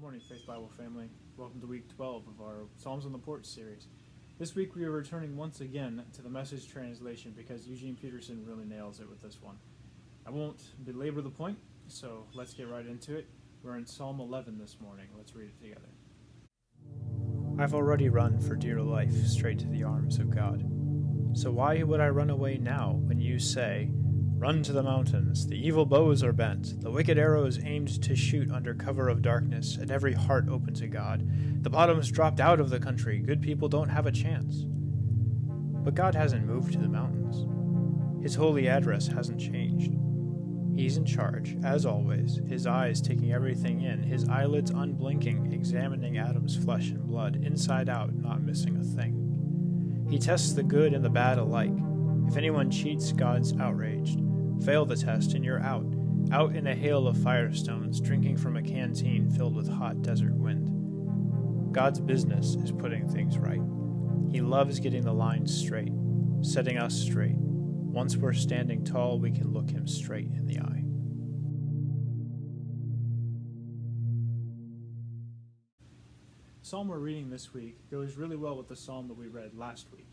Morning, Faith Bible family. Welcome to week 12 of our Psalms on the Porch series. This week we are returning once again to the Message translation because Eugene Peterson really nails it with this one. I won't belabor the point, so let's get right into it. We're in Psalm 11 this morning. Let's read it together. I've already run for dear life straight to the arms of God. So why would I run away now when you say, "Run to the mountains, the evil bows are bent, the wicked arrows aimed to shoot under cover of darkness, and every heart open to God. The bottom's dropped out of the country, good people don't have a chance." But God hasn't moved to the mountains. His holy address hasn't changed. He's in charge, as always, his eyes taking everything in, his eyelids unblinking, examining Adam's flesh and blood, inside out, not missing a thing. He tests the good and the bad alike. If anyone cheats, God's outraged. Fail the test and you're out in a hail of firestones, drinking from a canteen filled with hot desert wind. God's business is putting things right. He loves getting the lines straight, setting us straight. Once we're standing tall, we can look him straight in the eye. The psalm we're reading this week goes really well with the psalm that we read last week.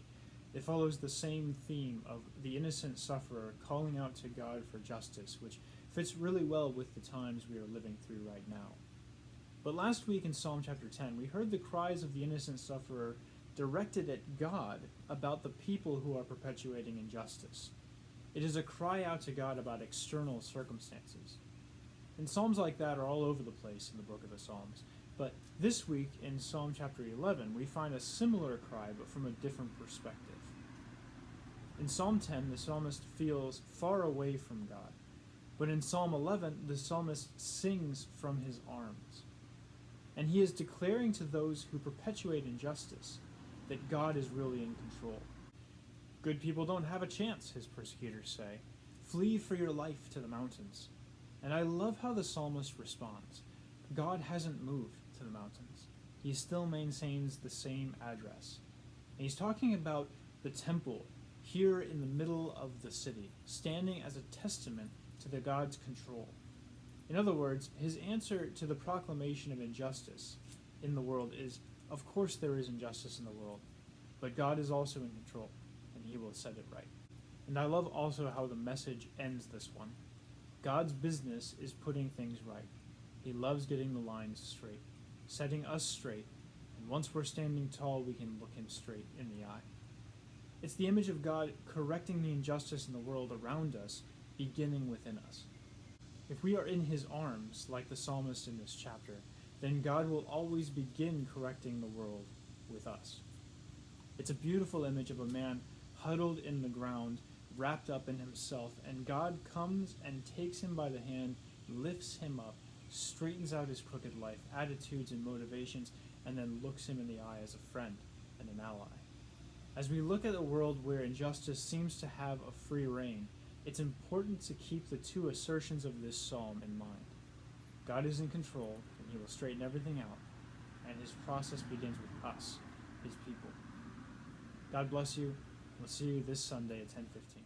It follows the same theme of the innocent sufferer calling out to God for justice, which fits really well with the times we are living through right now. But last week in Psalm chapter 10, we heard the cries of the innocent sufferer directed at God about the people who are perpetuating injustice. It is a cry out to God about external circumstances. And psalms like that are all over the place in the book of the Psalms. But this week in Psalm chapter 11, we find a similar cry, but from a different perspective. In Psalm 10, the psalmist feels far away from God. But in Psalm 11, the psalmist sings from his arms. And he is declaring to those who perpetuate injustice that God is really in control. Good people don't have a chance, his persecutors say. Flee for your life to the mountains. And I love how the psalmist responds. God hasn't moved to the mountains. He still maintains the same address. And he's talking about the temple here in the middle of the city, standing as a testament to the God's control. In other words, his answer to the proclamation of injustice in the world is, of course there is injustice in the world, but God is also in control, and he will set it right. And I love also how the message ends this one. God's business is putting things right. He loves getting the lines straight, setting us straight, and once we're standing tall, we can look him straight in the eye. It's the image of God correcting the injustice in the world around us, beginning within us. If we are in his arms, like the psalmist in this chapter, then God will always begin correcting the world with us. It's a beautiful image of a man huddled in the ground, wrapped up in himself, and God comes and takes him by the hand, lifts him up, straightens out his crooked life, attitudes and motivations, and then looks him in the eye as a friend and an ally. As we look at a world where injustice seems to have a free rein, it's important to keep the two assertions of this psalm in mind. God is in control, and he will straighten everything out, and his process begins with us, his people. God bless you. We'll see you this Sunday at 10:15.